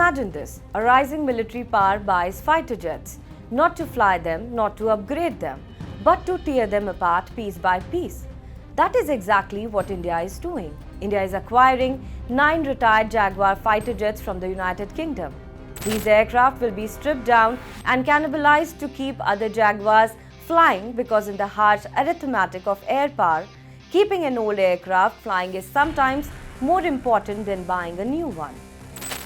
Imagine this, a rising military power buys fighter jets, not to fly them, not to upgrade them, but to tear them apart piece by piece. That is exactly what India is doing. India is acquiring 9 retired Jaguar fighter jets from the United Kingdom. These aircraft will be stripped down and cannibalized to keep other Jaguars flying because in the harsh arithmetic of air power, keeping an old aircraft flying is sometimes more important than buying a new one.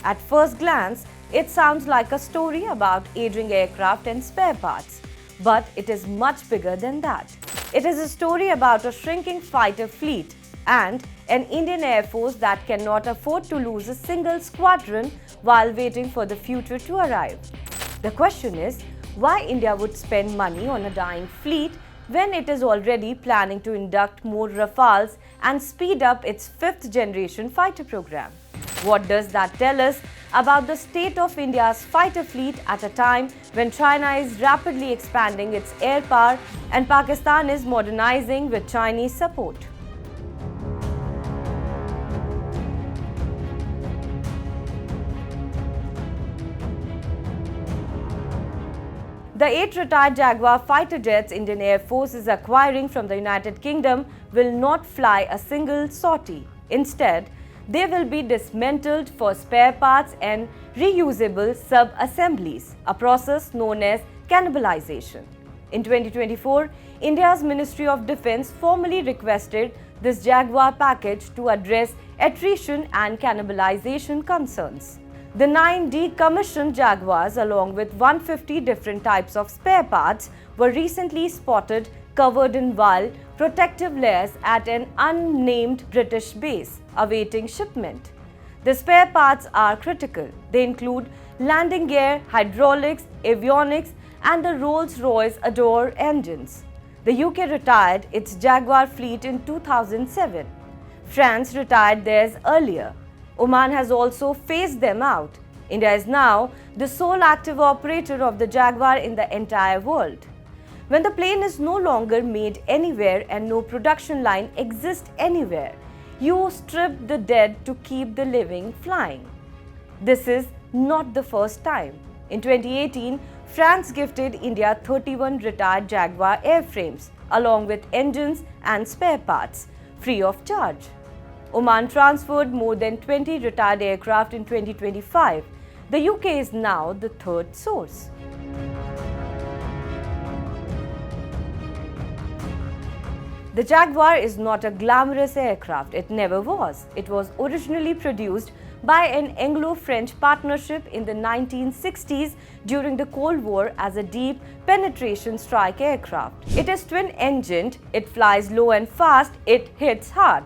At first glance, it sounds like a story about aging aircraft and spare parts, but it is much bigger than that. It is a story about a shrinking fighter fleet and an Indian Air Force that cannot afford to lose a single squadron while waiting for the future to arrive. The question is, why India would spend money on a dying fleet when it is already planning to induct more Rafales and speed up its 5th generation fighter program? What does that tell us about the state of India's fighter fleet at a time when China is rapidly expanding its air power and Pakistan is modernizing with Chinese support? The 8 retired Jaguar fighter jets Indian Air Force is acquiring from the United Kingdom will not fly a single sortie. Instead, they will be dismantled for spare parts and reusable sub-assemblies, a process known as cannibalization. In 2024, India's Ministry of Defence formally requested this Jaguar package to address attrition and cannibalization concerns. The 9 decommissioned Jaguars, along with 150 different types of spare parts, were recently spotted covered in wild protective layers at an unnamed British base, awaiting shipment. The spare parts are critical. They include landing gear, hydraulics, avionics, and the Rolls-Royce Adore engines. The UK retired its Jaguar fleet in 2007. France retired theirs earlier. Oman has also phased them out. India is now the sole active operator of the Jaguar in the entire world. When the plane is no longer made anywhere and no production line exists anywhere, you strip the dead to keep the living flying. This is not the first time. In 2018, France gifted India 31 retired Jaguar airframes along with engines and spare parts, free of charge. Oman transferred more than 20 retired aircraft in 2025. The UK is now the third source. The Jaguar is not a glamorous aircraft. It never was. It was originally produced by an Anglo-French partnership in the 1960s during the Cold War as a deep penetration strike aircraft. It is twin-engined, it flies low and fast, it hits hard.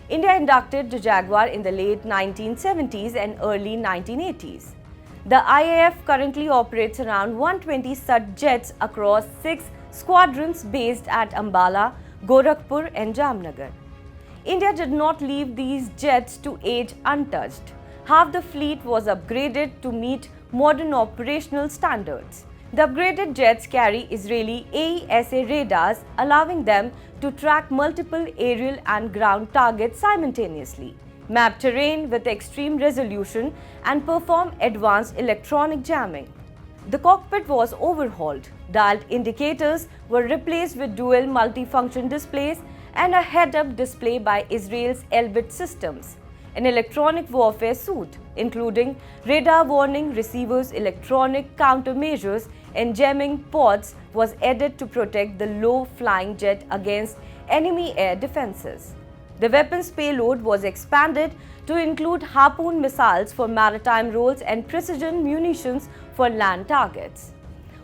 India inducted the Jaguar in the late 1970s and early 1980s. The IAF currently operates around 120 such jets across 6 squadrons based at Ambala, Gorakhpur and Jamnagar. India did not leave these jets to age untouched. Half the fleet was upgraded to meet modern operational standards. The upgraded jets carry Israeli AESA radars, allowing them to track multiple aerial and ground targets simultaneously, map terrain with extreme resolution, and perform advanced electronic jamming. The cockpit was overhauled. Dialed indicators were replaced with dual multifunction displays and a head-up display by Israel's Elbit systems. An electronic warfare suite, including radar warning receivers, electronic countermeasures, and jamming pods, was added to protect the low-flying jet against enemy air defenses. The weapons payload was expanded to include Harpoon missiles for maritime roles and precision munitions for land targets.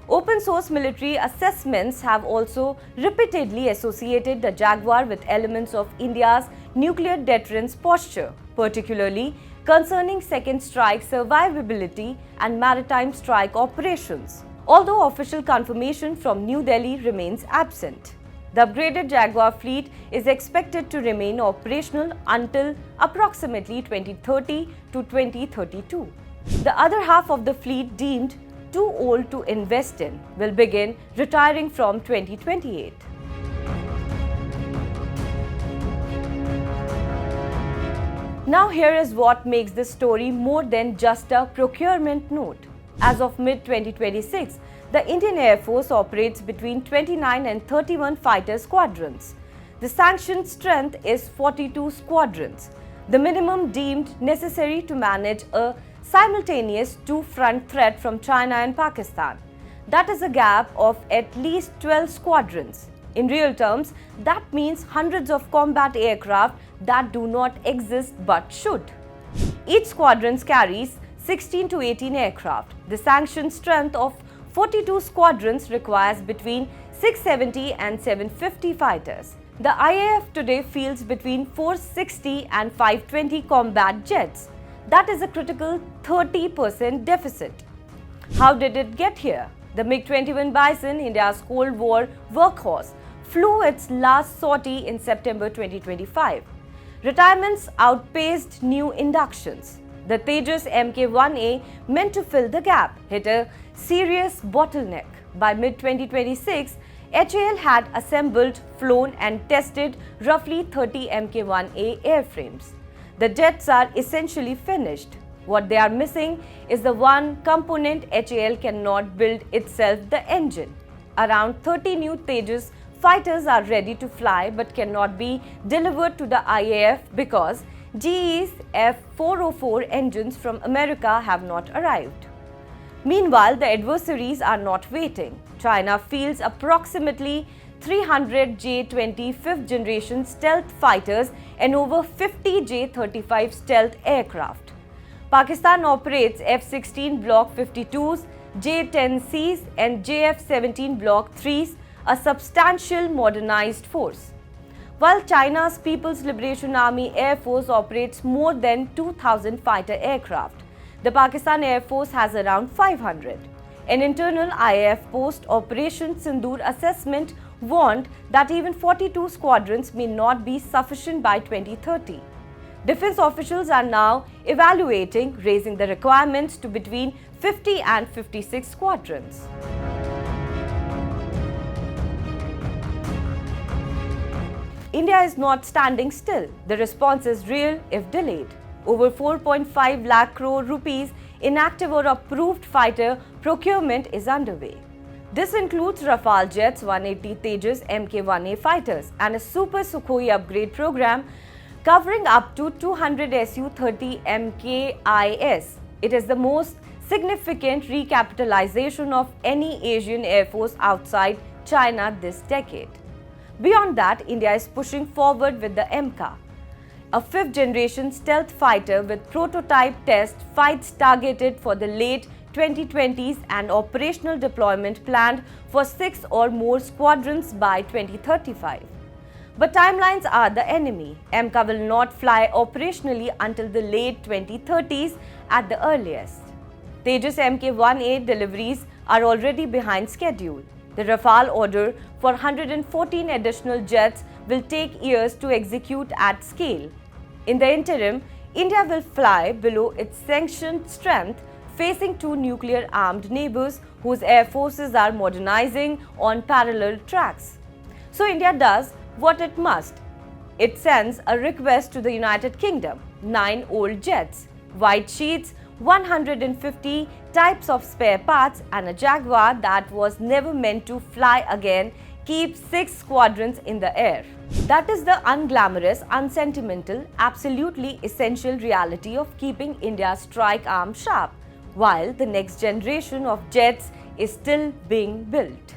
Open source military assessments have also repeatedly associated the Jaguar with elements of India's nuclear deterrence posture, particularly concerning second strike survivability and maritime strike operations. Although official confirmation from New Delhi remains absent. The upgraded Jaguar fleet is expected to remain operational until approximately 2030 to 2032. The other half of the fleet, deemed too old to invest in, will begin retiring from 2028. Now here is what makes this story more than just a procurement note. As of mid-2026, the Indian Air Force operates between 29 and 31 fighter squadrons. The sanctioned strength is 42 squadrons, the minimum deemed necessary to manage a simultaneous two-front threat from China and Pakistan. That is a gap of at least 12 squadrons. In real terms, that means hundreds of combat aircraft that do not exist but should. Each squadron carries 16 to 18 aircraft. The sanctioned strength of 42 squadrons requires between 670 and 750 fighters. The IAF today fields between 460 and 520 combat jets. That is a critical 30% deficit. How did it get here? The MiG-21 Bison, India's Cold War workhorse, flew its last sortie in September 2025. Retirements outpaced new inductions. The Tejas Mk1A, meant to fill the gap, hit a serious bottleneck. By mid-2026, HAL had assembled, flown and tested roughly 30 Mk1A airframes. The jets are essentially finished. What they are missing is the one component HAL cannot build itself, the engine. Around 30 new Tejas fighters are ready to fly but cannot be delivered to the IAF because GE's F404 engines from America have not arrived. Meanwhile, the adversaries are not waiting. China fields approximately 300 J-20 fifth-generation stealth fighters and over 50 J-35 stealth aircraft. Pakistan operates F-16 Block 52s, J-10Cs and JF-17 Block 3s, a substantial modernized force. While China's People's Liberation Army Air Force operates more than 2,000 fighter aircraft, the Pakistan Air Force has around 500. An internal IAF post-Operation Sindoor assessment warned that even 42 squadrons may not be sufficient by 2030. Defense officials are now evaluating raising the requirements to between 50 and 56 squadrons. India is not standing still. The response is real if delayed. Over 4.5 lakh crore rupees in active or approved fighter procurement is underway. This includes Rafale jets, 180 Tejas Mk1A fighters and a Super Sukhoi upgrade program covering up to 200 Su-30 MKIs. It is the most significant recapitalization of any Asian Air Force outside China this decade. Beyond that, India is pushing forward with the AMCA, a fifth-generation stealth fighter with prototype test fights targeted for the late 2020s and operational deployment planned for 6 or more squadrons by 2035. But timelines are the enemy. AMCA will not fly operationally until the late 2030s at the earliest. Tejas Mk1A deliveries are already behind schedule. The Rafale order for 114 additional jets will take years to execute at scale. In the interim, India will fly below its sanctioned strength, facing two nuclear-armed neighbors whose air forces are modernizing on parallel tracks. So India does what it must. It sends a request to the United Kingdom, 9 old jets, white sheets, 150 types of spare parts and a Jaguar that was never meant to fly again keeps 6 squadrons in the air. That is the unglamorous, unsentimental, absolutely essential reality of keeping India's strike arm sharp, while the next generation of jets is still being built.